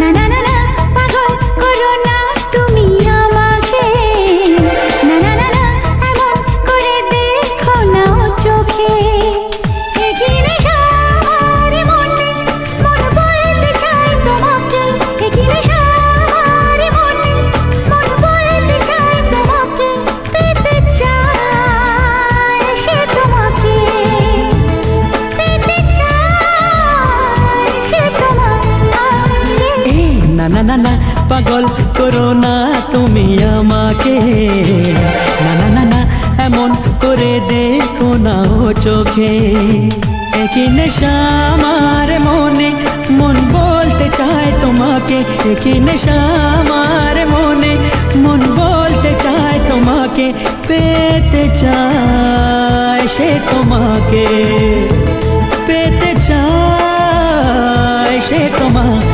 না না না না পাগল করো না তুমি আমাকে, না না না না এমন করে দেখো না চোখে। কি নেশা আমার মনে, মন বলতে চায় তোমাকে। কি নেশা আমার মনে, মন বলতে চায় তোমাকে। পেতে চায় সে তোমাকে, পেতে চায় সে তোমাকে। না না না না পাগল করো না তুমি আমাকে, না না না না এমন করে দেখো না ও চোখে। একই নেশা আমার মনে, মন বলতে চায় তোমাকে। একই নেশা আমার মনে, মন বলতে চায় তোমাকে। পেতে চায় সে তোমাকে, পেতে চায় সে তোমাকে।